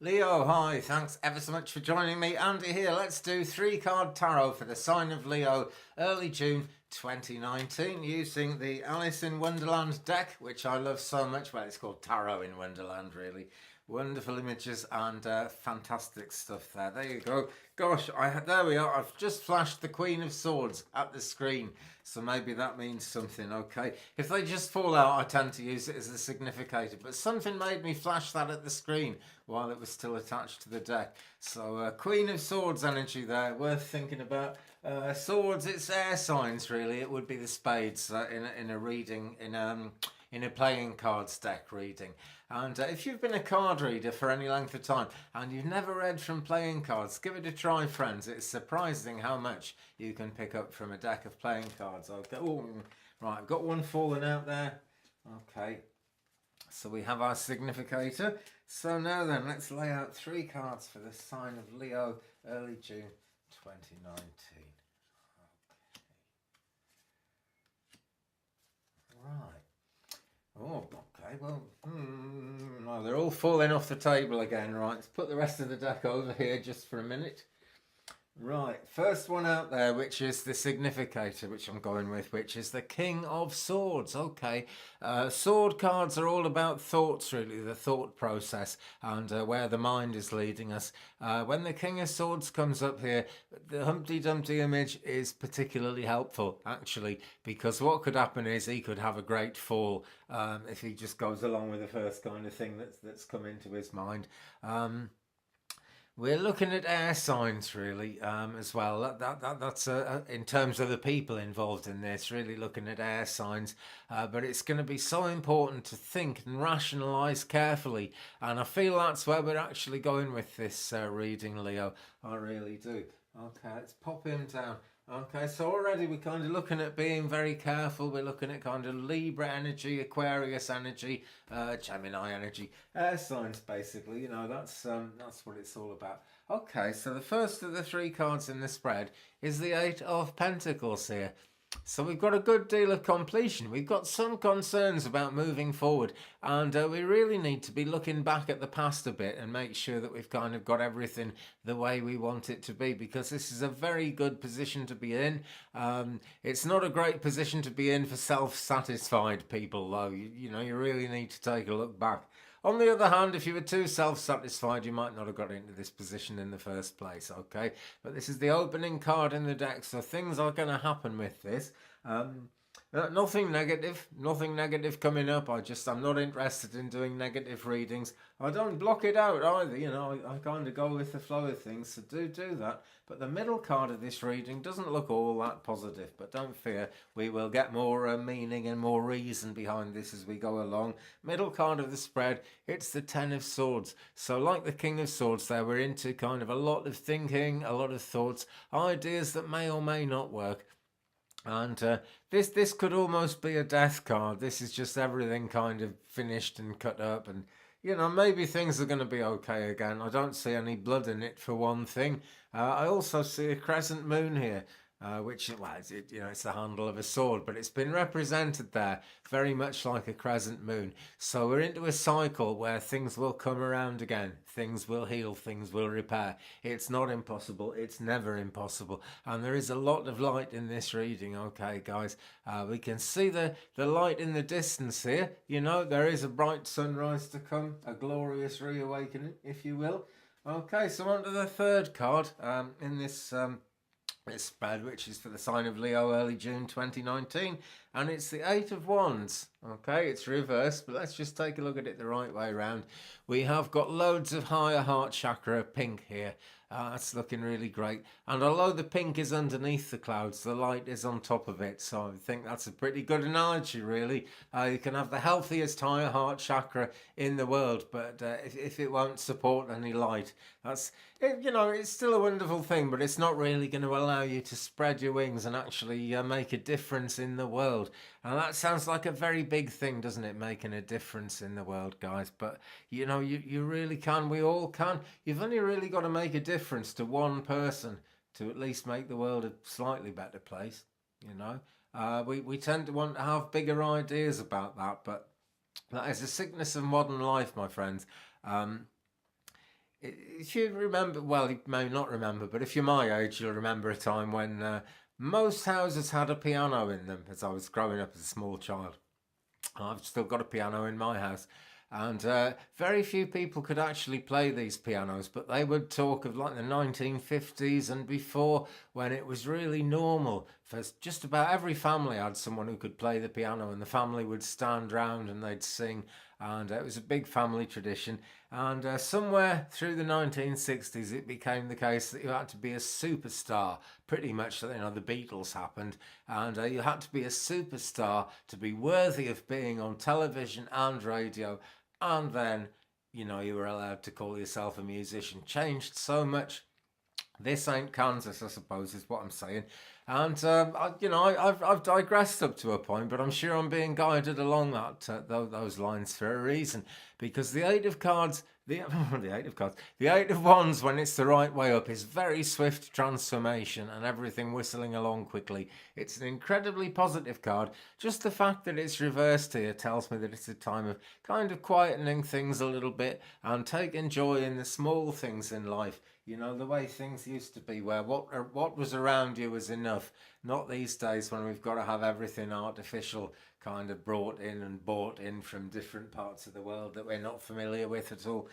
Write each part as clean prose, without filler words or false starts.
Leo, hi, thanks ever so much for joining me. Andy here. Let's do 3 card tarot for the sign of Leo, early June 2019, using the Alice in Wonderland deck, which I love so much. Well, it's called Tarot in Wonderland, really. Wonderful images and fantastic stuff there. There you go. Gosh, there we are. I've just flashed the Queen of Swords at the screen, so maybe that means something. Okay, if they just fall out, I tend to use it as a significator, but something made me flash that at the screen while it was still attached to the deck. So Queen of Swords energy there, worth thinking about. Swords, it's air signs really. It would be the spades in a reading in a playing cards deck reading. And if you've been a card reader for any length of time and you've never read from playing cards, give it a try, friends. It's surprising how much you can pick up from a deck of playing cards. Okay. Ooh, right, I've got one falling out there. Okay, so we have our significator. So now then, let's lay out 3 cards for the sign of Leo, early June 2019. Okay. Right. Oh, okay, well, no, they're all falling off the table again. Right, let's put the rest of the deck over here just for a minute. Right, first one out there, which is the significator, which I'm going with, which is the King of Swords. Okay, sword cards are all about thoughts, really, the thought process and where the mind is leading us. When the King of Swords comes up here, the Humpty Dumpty image is particularly helpful, actually, because what could happen is he could have a great fall if he just goes along with the first kind of thing that's come into his mind. We're looking at air signs really as well. That's in terms of the people involved in this, really looking at air signs. But it's going to be so important to think and rationalise carefully. And I feel that's where we're actually going with this reading, Leo. I really do. Okay, let's pop him down. Okay, so already we're kind of looking at being very careful. We're looking at kind of Libra energy, Aquarius energy, Gemini energy, air signs basically. You know, that's what it's all about. Okay, so the first of the 3 cards in the spread is the 8 of Pentacles here. So we've got a good deal of completion. We've got some concerns about moving forward, and we really need to be looking back at the past a bit and make sure that we've kind of got everything the way we want it to be, because this is a very good position to be in. It's not a great position to be in for self-satisfied people, though. You know, you really need to take a look back. On the other hand, if you were too self-satisfied, you might not have got into this position in the first place, okay? But this is the opening card in the deck, so things are going to happen with this. Nothing negative coming up. I'm not interested in doing negative readings. I don't block it out either, you know, I kind of go with the flow of things, so do that. But the middle card of this reading doesn't look all that positive, but don't fear, we will get more meaning and more reason behind this as we go along. Middle card of the spread, it's the 10 of Swords. So like the King of Swords there, we're into kind of a lot of thinking, a lot of thoughts, ideas that may or may not work. And this could almost be a death card. This is just everything kind of finished and cut up, and you know, maybe things are going to be okay again. I don't see any blood in it for one thing. I also see a crescent moon here, which, well, it's the handle of a sword, but it's been represented there very much like a crescent moon. So we're into a cycle where things will come around again. Things will heal, things will repair. It's not impossible, it's never impossible. And there is a lot of light in this reading, okay, guys? We can see the light in the distance here. You know, there is a bright sunrise to come, a glorious reawakening, if you will. Okay, so on to the third card in this spread, which is for the sign of Leo, early June 2019, and it's the 8 of Wands. Okay, it's reversed, but let's just take a look at it the right way around. We have got loads of higher heart chakra pink here. That's looking really great. And although the pink is underneath the clouds, the light is on top of it. So I think that's a pretty good analogy, really. You can have the healthiest higher heart chakra in the world, but if it won't support any light, it's still a wonderful thing, but it's not really going to allow you to spread your wings and actually make a difference in the world. And that sounds like a very big thing, doesn't it? Making a difference in the world, guys. But, you know, you really can. We all can. You've only really got to make a difference to one person to at least make the world a slightly better place, you know. We tend to want to have bigger ideas about that, but that is a sickness of modern life, my friends. If you remember, well, you may not remember, but if you're my age, you'll remember a time when most houses had a piano in them as I was growing up as a small child. I've still got a piano in my house. And very few people could actually play these pianos, but they would talk of like the 1950s and before, when it was really normal for just about every family had someone who could play the piano, and the family would stand round and they'd sing, and it was a big family tradition. And somewhere through the 1960s, it became the case that you had to be a superstar. Pretty much, you know, the Beatles happened, and you had to be a superstar to be worthy of being on television and radio. And then, you know, you were allowed to call yourself a musician. Changed so much. This ain't Kansas, I suppose, is what I'm saying. And I've digressed up to a point, but I'm sure I'm being guided along those lines for a reason. Because the eight of cards, the eight of cards, the eight of wands, when it's the right way up, is very swift transformation and everything whistling along quickly. It's an incredibly positive card. Just the fact that it's reversed here tells me that it's a time of kind of quietening things a little bit and taking joy in the small things in life. You know, the way things used to be, where what was around you was enough. Not these days when we've got to have everything artificial kind of brought in and bought in from different parts of the world that we're not familiar with at all.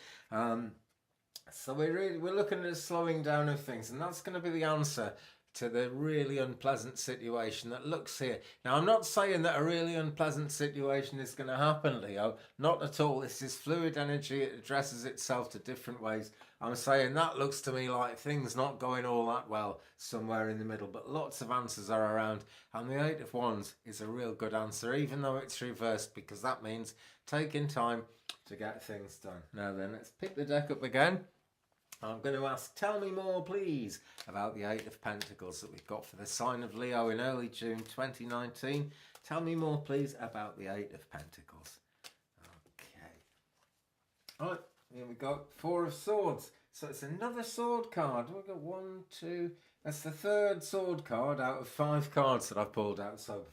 So we're looking at a slowing down of things, and that's going to be the answer to the really unpleasant situation that looks here. Now, I'm not saying that a really unpleasant situation is going to happen, Leo. Not at all. This is fluid energy. It addresses itself to different ways. I'm saying that looks to me like things not going all that well somewhere in the middle, but lots of answers are around, and the Eight of Wands is a real good answer, even though it's reversed, because that means taking time to get things done. Now then, let's pick the deck up again. I'm going to ask, tell me more, please, about the Eight of Pentacles that we've got for the sign of Leo in early June 2019. Tell me more, please, about the Eight of Pentacles. Okay. All right, here we go. Four of Swords. So it's another sword card. We've got one, two. That's the third sword card out of 5 cards that I've pulled out so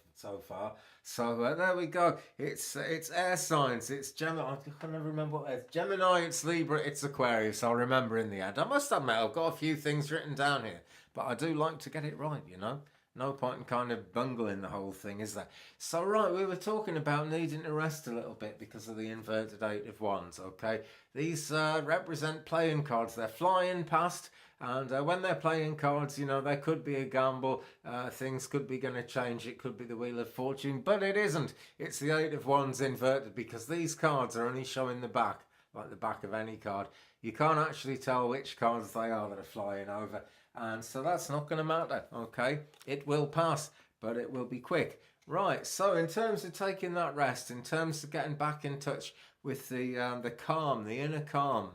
far. So there we go. It's air signs. It's Gemini. I can't remember what it is. Gemini, it's Libra, it's Aquarius. I'll remember in the end. I must admit, I've got a few things written down here, but I do like to get it right, you know. No point in kind of bungling the whole thing, is there? So, right, we were talking about needing to rest a little bit because of the inverted Eight of Wands, okay? These represent playing cards. They're flying past, and when they're playing cards, you know, there could be a gamble. Things could be going to change. It could be the Wheel of Fortune, but it isn't. It's the Eight of Wands inverted, because these cards are only showing the back, like the back of any card. You can't actually tell which cards they are that are flying over. And so that's not going to matter, okay? It will pass, but it will be quick. Right, so in terms of taking that rest, in terms of getting back in touch with the calm, the inner calm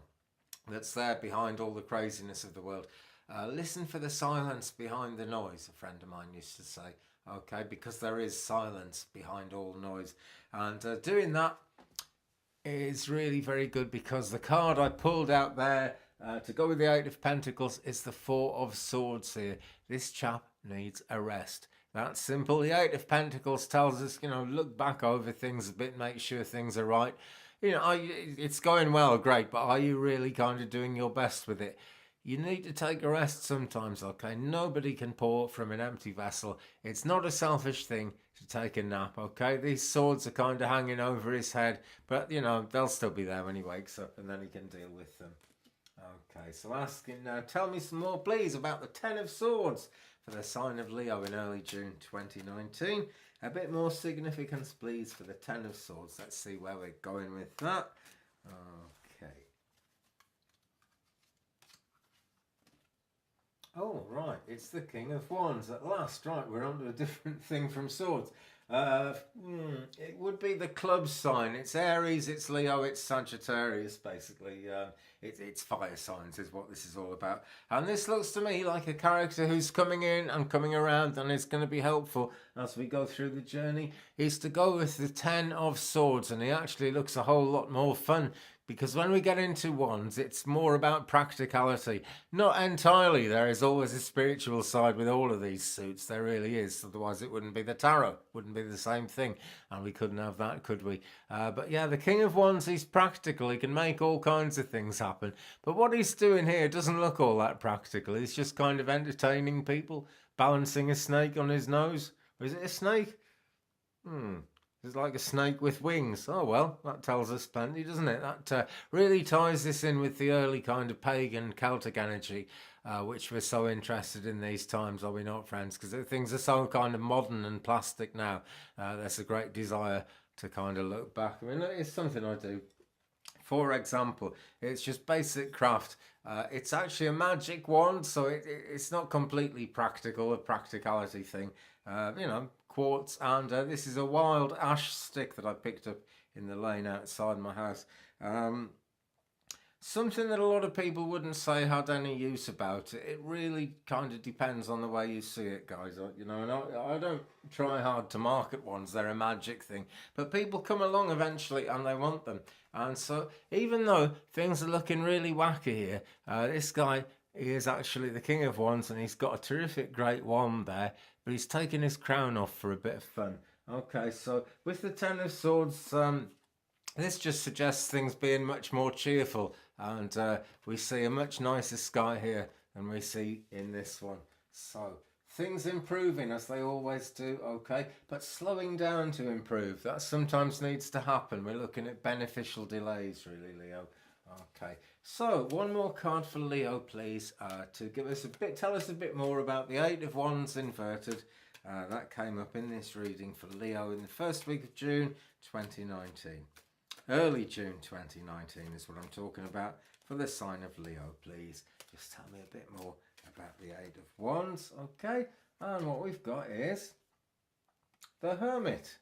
that's there behind all the craziness of the world, listen for the silence behind the noise, a friend of mine used to say, okay? Because there is silence behind all noise. And doing that is really very good, because the card I pulled out there to go with the Eight of Pentacles is the Four of Swords here. This chap needs a rest. That's simple. The Eight of Pentacles tells us, you know, look back over things a bit, make sure things are right. You know, it's going well, great, but are you really kind of doing your best with it? You need to take a rest sometimes, okay? Nobody can pour from an empty vessel. It's not a selfish thing to take a nap, okay? These swords are kind of hanging over his head, but, you know, they'll still be there when he wakes up, and then he can deal with them. Okay, so asking now, tell me some more, please, about the Ten of Swords for the sign of Leo in early June 2019. A bit more significance, please, for the Ten of Swords. Let's see where we're going with that. Okay. Oh, right, it's the King of Wands at last. Right, we're on to a different thing from Swords. It would be the club sign. It's Aries, it's Leo, it's Sagittarius, basically. It's fire signs is what this is all about. And this looks to me like a character who's coming in and coming around, and is going to be helpful as we go through the journey. He's to go with the Ten of Swords, and he actually looks a whole lot more fun because when we get into wands, it's more about practicality. Not entirely. There is always a spiritual side with all of these suits. There really is. Otherwise, it wouldn't be the tarot. Wouldn't be the same thing. And we couldn't have that, could we? But yeah, the King of Wands, he's practical. He can make all kinds of things happen. But what he's doing here doesn't look all that practical. He's just kind of entertaining people, balancing a snake on his nose. Or is it a snake? It's like a snake with wings. Oh, well, that tells us plenty, doesn't it? That really ties this in with the early kind of pagan Celtic energy, which we're so interested in these times, are we not, friends? Because things are so kind of modern and plastic now. There's a great desire to kind of look back. I mean, it's something I do. For example, it's just basic craft. It's actually a magic wand, so it's not completely practical, a practicality thing. Quartz, and this is a wild ash stick that I picked up in the lane outside my house. Something that a lot of people wouldn't say had any use about it. It really kind of depends on the way you see it, guys. And I don't try hard to market ones. They're a magic thing. But people come along eventually and they want them. And so even though things are looking really wacky here, this guy, he is actually the King of Wands, and he's got a terrific great wand there, but he's taking his crown off for a bit of fun. Okay, so with the Ten of Swords, this just suggests things being much more cheerful, and we see a much nicer sky here than we see in this one. So things improving as they always do, okay, but slowing down to improve. That sometimes needs to happen. We're looking at beneficial delays, really, Leo. Okay, so one more card for Leo, please, to give us tell us a bit more about the Eight of Wands inverted. That came up in this reading for Leo in the first week of June 2019. Early June 2019 is what I'm talking about for the sign of Leo, please. Just tell me a bit more about the Eight of Wands, okay? And what we've got is the Hermit.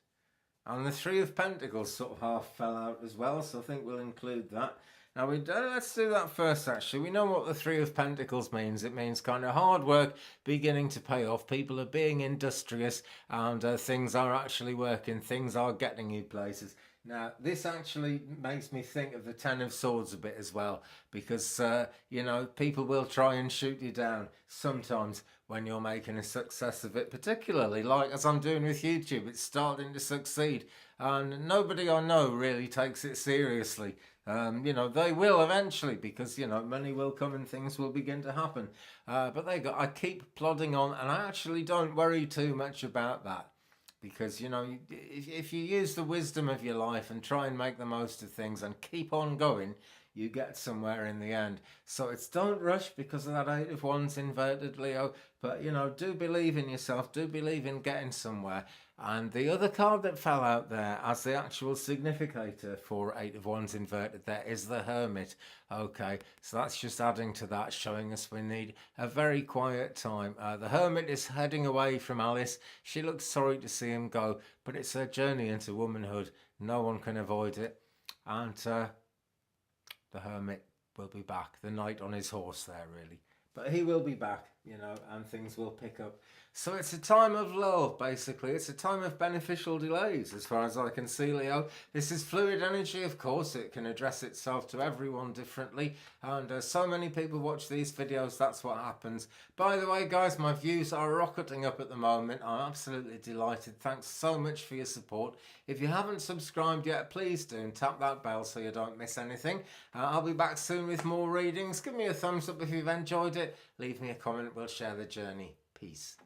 And the Three of Pentacles sort of half fell out as well, so I think we'll include that. Now, let's do that first, actually. We know what the Three of Pentacles means. It means kind of hard work beginning to pay off. People are being industrious, and things are actually working. Things are getting you places. Now, this actually makes me think of the Ten of Swords a bit as well, because, people will try and shoot you down sometimes when you're making a success of it, particularly like as I'm doing with YouTube. It's starting to succeed, and nobody I know really takes it seriously. They will eventually, because, money will come and things will begin to happen. But I keep plodding on, and I actually don't worry too much about that. Because, if you use the wisdom of your life and try and make the most of things and keep on going, you get somewhere in the end. So it's don't rush because of that Eight of Wands inverted, Leo. But, do believe in yourself. Do believe in getting somewhere. And the other card that fell out there as the actual significator for Eight of Wands inverted there is the Hermit. Okay, so that's just adding to that, showing us we need a very quiet time. The Hermit is heading away from Alice. She looks sorry to see him go, but it's her journey into womanhood. No one can avoid it. And the Hermit will be back. The knight on his horse there, really. But he will be back, and things will pick up. So it's a time of lull, basically. It's a time of beneficial delays, as far as I can see, Leo. This is fluid energy, of course. It can address itself to everyone differently. And so many people watch these videos, that's what happens. By the way, guys, my views are rocketing up at the moment. I'm absolutely delighted. Thanks so much for your support. If you haven't subscribed yet, please do, and tap that bell so you don't miss anything. I'll be back soon with more readings. Give me a thumbs up if you've enjoyed it. Leave me a comment. We'll share the journey. Peace.